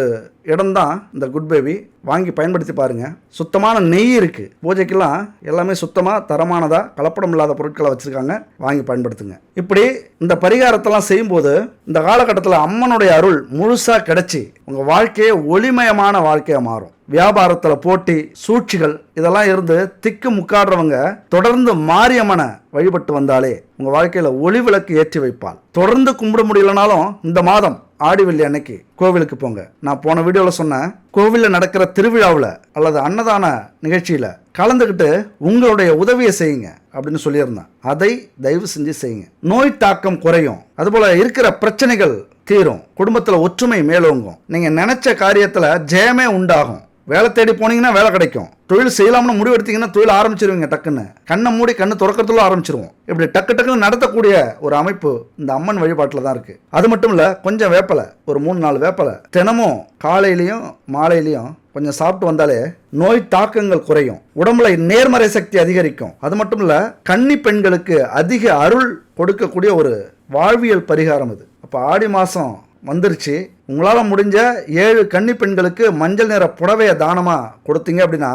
இடம்தான் இந்த குட் பேபி. வாங்கி பயன்படுத்தி பாருங்கள். சுத்தமான நெய் இருக்குது. பூஜைக்கெல்லாம் எல்லாமே சுத்தமாக தரமானதாக கலப்படம் இல்லாத பொருட்களை வச்சுருக்காங்க. வாங்கி பயன்படுத்துங்க. இப்படி இந்த பரிகாரத்தெல்லாம் செய்யும்போது இந்த காலகட்டத்தில் அம்மனுடைய அருள் முழுசாக கிடைச்சி உங்கள் வாழ்க்கையே ஒளிமயமான வாழ்க்கையாக மாறும். வியாபாரத்தில் போட்டி, சூழ்ச்சிகள் இதெல்லாம் இருந்து திக்கு முக்காடுறவங்க தொடர்ந்து மாரியம்மனை வழிபட்டு வந்தாலே உங்கள் வாழ்க்கையில் ஒளி விளக்கு ஏற்றி வைப்பாள். தொடர்ந்து கும்பிட முடியலனாலும் இந்த மாதம் ஆடி வெள்ளி அன்னைக்கு கோவிலுக்கு போங்க. நான் போன வீடியோவில் சொன்னேன், கோவிலில் நடக்கிற திருவிழாவில் அல்லது அன்னதான நிகழ்ச்சியில் கலந்துக்கிட்டு உங்களுடைய உதவியை செய்யுங்க அப்படின்னு சொல்லியிருந்தேன். அதை தயவு செஞ்சு செய்யுங்க. நோய் தாக்கம் குறையும். அதுபோல் இருக்கிற பிரச்சனைகள் தீரும். குடும்பத்தில் ஒற்றுமை மேலோங்கும். நீங்கள் நினைச்ச காரியத்தில் ஜெயமே உண்டாகும். வேலை தேடி போனீங்கன்னா வேலை கிடைக்கும். தொழில் செய்யலாம்னு முடிவு எடுத்தீங்கன்னா தொழில் ஆரம்பிச்சிருவீங்க. டக்குன்னு கண்ணை மூடி கண்ணு திறக்கிறதுல ஆரம்பிச்சிருவோம். இப்படி டக்குன்னு நடத்தக்கூடிய ஒரு அமைப்பு இந்த அம்மன் வழிபாட்டில் தான் இருக்குது. அது மட்டும் இல்லை, கொஞ்சம் வேப்பலை, ஒரு 3-4 வேப்பலை தினமும் காலையிலையும் மாலையிலையும் கொஞ்சம் சாப்பிட்டு வந்தாலே நோய் தாக்கங்கள் குறையும். உடம்புல நேர்மறை சக்தி அதிகரிக்கும். அது மட்டும் இல்லை, கன்னி பெண்களுக்கு அதிக அருள் கொடுக்கக்கூடிய ஒரு வாழ்வியல் பரிகாரம் இது. அப்போ ஆடி மாதம் வந்துருச்சு. உங்களால் முடிஞ்ச 7 கன்னி பெண்களுக்கு மஞ்சள் நிற புடவையை தானமாக கொடுத்தீங்க அப்படின்னா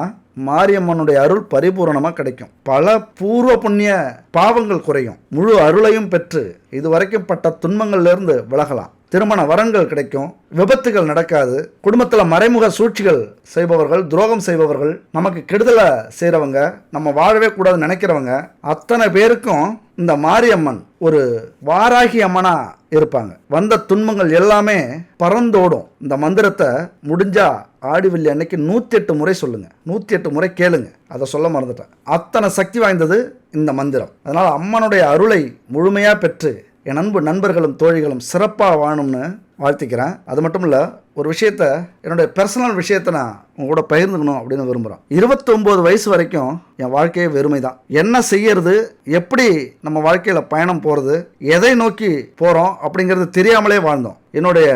மாரியம்மனுடைய அருள் பரிபூரணமாக கிடைக்கும். பல பூர்வ புண்ணிய பாவங்கள் குறையும். முழு அருளையும் பெற்று இதுவரைக்கும் பட்ட துன்பங்கள்லேருந்து விலகலாம். திருமண வரன்கள் கிடைக்கும். விபத்துகள் நடக்காது. குடும்பத்தில் மறைமுக சூழ்ச்சிகள் செய்பவர்கள், துரோகம் செய்பவர்கள், நமக்கு கெடுதலை செய்கிறவங்க, நம்ம வாழவே கூடாதுன்னு நினைக்கிறவங்க அத்தனை பேருக்கும் இந்த மாரியம்மன் ஒரு வாராகி அம்மனா இருப்பாங்க. வந்த துன்பங்கள் எல்லாமே பறந்தோடும். இந்த மந்திரத்தை முடிஞ்சா ஆடி வெள்ளி அன்னைக்கு 108 முறை சொல்லுங்க. 108 முறை கேளுங்க. அதை சொல்ல மறந்துட்டேன். அத்தனை சக்தி வாய்ந்தது இந்த மந்திரம். அதனால அம்மனுடைய அருளை முழுமையாக பெற்று என் அன்பு நண்பர்களும் தோழிகளும் சிறப்பாக வாழணும்னு வாழ்த்திக்கிறேன். அது மட்டும் இல்லை, ஒரு விஷயத்த, என்னுடைய பர்சனல் விஷயத்தை நான் உங்க கூட பகிர்ந்துக்கணும் அப்படின்னு விரும்புகிறேன். 29 வயசு வரைக்கும் என் வாழ்க்கையே வெறுமை தான். என்ன செய்யறது, எப்படி நம்ம வாழ்க்கையில் பயணம் போகிறது, எதை நோக்கி போகிறோம் அப்படிங்கிறது தெரியாமலே வாழ்ந்தோம். என்னுடைய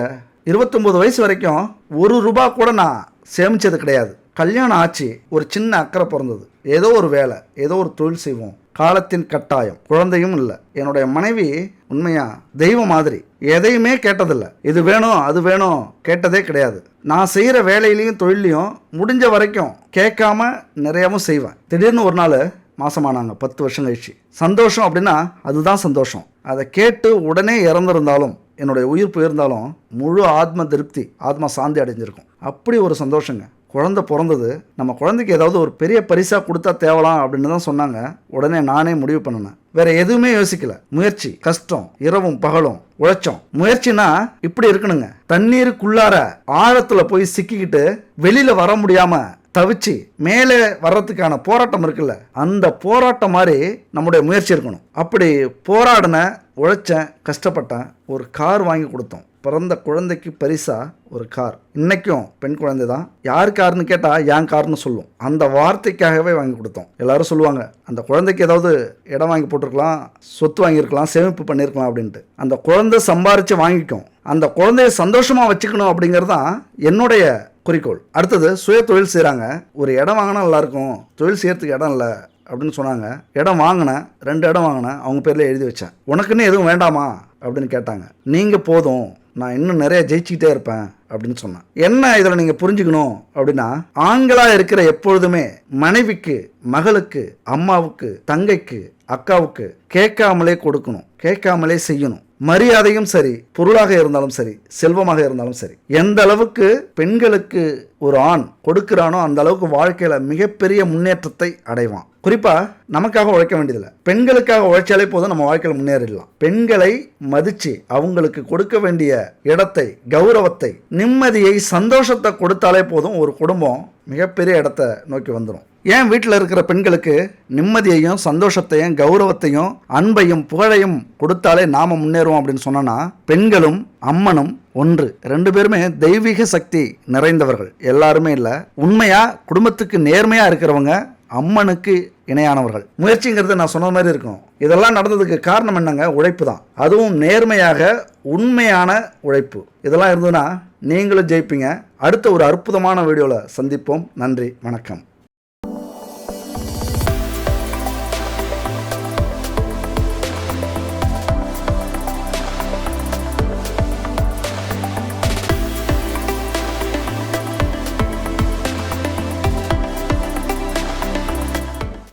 29 வயசு வரைக்கும் ₹1 கூட நான் சேமித்தது கிடையாது. கல்யாணம் ஆச்சு, ஒரு சின்ன அக்கறை பிறந்தது. ஏதோ ஒரு வேலை, ஏதோ ஒரு தொழில் செய்வோம். காலத்தின் கட்டாயம், குழந்தையும் இல்லை. என்னுடைய மனைவி உண்மையா தெய்வம் மாதிரி. எதையுமே கேட்டதில்லை. இது வேணும் அது வேணும் கேட்டதே கிடையாது. நான் செய்கிற வேலையிலையும் தொழிலையும் முடிஞ்ச வரைக்கும் கேட்காம நிறையாவும் செய்வேன். திடீர்னு ஒரு நாள் மாசமானாங்க 10 வருஷம் கழிச்சு. சந்தோஷம் அப்படின்னா அதுதான் சந்தோஷம். அதை கேட்டு உடனே இறந்துருந்தாலும், என்னுடைய உயிர் போயிருந்தாலும் முழு ஆத்ம திருப்தி, ஆத்ம சாந்தி அடைஞ்சிருக்கும். அப்படி ஒரு சந்தோஷங்க. குழந்தை பிறந்தது. நம்ம குழந்தைக்கு ஏதாவது ஒரு பெரிய பரிசாக கொடுத்தா தேவலாம் அப்படின்னு தான் சொன்னாங்க. உடனே நானே முடிவு பண்ணினேன். வேற எதுவுமே யோசிக்கல. முயற்சி, கஷ்டம், இரவும் பகலும் உழைச்சோம். முயற்சினா இப்படி இருக்கணுங்க. தண்ணீருக்குள்ளார ஆழத்துல போய் சிக்கிக்கிட்டு வெளியில வர முடியாம தவிச்சு மேலே வர்றதுக்கான போராட்டம் இருக்குல்ல, அந்த போராட்டம் மாதிரி நம்முடைய முயற்சி இருக்கணும். அப்படி போராடின, உழைச்சேன், கஷ்டப்பட்டேன். ஒரு கார் வாங்கி கொடுத்தோம். பிறந்த குழந்தைக்கு பரிசா ஒரு கார். இன்னைக்கும் பெண் குழந்தை தான். யார் கார்னு கேட்டால் என் கார்னு சொல்லும். அந்த வார்த்தைக்காகவே வாங்கி கொடுத்தோம். எல்லாரும் சொல்லுவாங்க, அந்த குழந்தைக்கு ஏதாவது இடம் வாங்கி போட்டிருக்கலாம், சொத்து வாங்கியிருக்கலாம், சேமிப்பு பண்ணியிருக்கலாம் அப்படின்ட்டு. அந்த குழந்தை சம்பாரித்து வாங்கிக்கும். அந்த குழந்தைய சந்தோஷமாக வச்சுக்கணும் அப்படிங்கிறது தான் என்னுடைய குறிக்கோள். அடுத்தது, சுய தொழில் செய்கிறாங்க. ஒரு இடம் வாங்கினா நல்லாயிருக்கும், தொழில் செய்யறதுக்கு இடம் இல்லை அப்படின்னு சொன்னாங்க. இடம் வாங்கினேன், 2 இடம் வாங்கினேன். அவங்க பேரில் எழுதி வச்சேன். உனக்குன்னு எதுவும் வேண்டாமா அப்படின்னு கேட்டாங்க. நீங்கள் போதும், நான் இன்னும் நிறைய ஜெயிச்சுக்கிட்டே இருப்பேன் அப்படின்னு சொன்னேன். என்ன இதில் நீங்கள் புரிஞ்சுக்கணும் அப்படின்னா, ஆண்களாக இருக்கிற எப்பொழுதுமே மனைவிக்கு, மகளுக்கு, அம்மாவுக்கு, தங்கைக்கு, அக்காவுக்கு கேட்காமலே கொடுக்கணும், கேட்காமலே செய்யணும். மரியாதையும் சரி, பொருளாக இருந்தாலும் சரி, செல்வமாக இருந்தாலும் சரி, எந்த அளவுக்கு பெண்களுக்கு ஒரு ஆண் கொடுக்கிறானோ அந்த அளவுக்கு வாழ்க்கையில மிகப்பெரிய முன்னேற்றத்தை அடைவான். குறிப்பா நமக்காக உழைக்க வேண்டியதில்லை, பெண்களுக்காக உழைச்சாலே போதும் நம்ம வாழ்க்கையில் முன்னேறிடலாம். பெண்களை மதிச்சு அவங்களுக்கு கொடுக்க வேண்டிய இடத்தை, கௌரவத்தை, நிம்மதியை, சந்தோஷத்தை கொடுத்தாலே போதும் ஒரு குடும்பம் மிகப்பெரிய இடத்தை நோக்கி வந்துடும். ஏன் வீட்டில் இருக்கிற பெண்களுக்கு நிம்மதியையும் சந்தோஷத்தையும் கௌரவத்தையும் அன்பையும் புகழையும் கொடுத்தாலே நாம முன்னேறுவோம் அப்படின்னு சொன்னா, பெண்களும் அம்மனும் ஒன்று, ரெண்டு பேருமே தெய்வீக சக்தி நிறைந்தவர்கள். எல்லாருமே இல்லை, உண்மையா குடும்பத்துக்கு நேர்மையா இருக்கிறவங்க அம்மனுக்கு இணையானவர்கள். முயற்சிங்கிறது நான் சொன்ன மாதிரி இருக்கும். இதெல்லாம் நடந்ததுக்கு காரணம் என்னங்க? உழைப்பு தான். அதுவும் நேர்மையாக உண்மையான உழைப்பு. இதெல்லாம் இருந்ததுன்னா நீங்களும் ஜெயிப்பீங்க. அடுத்த ஒரு அற்புதமான வீடியோவில் சந்திப்போம். நன்றி, வணக்கம்.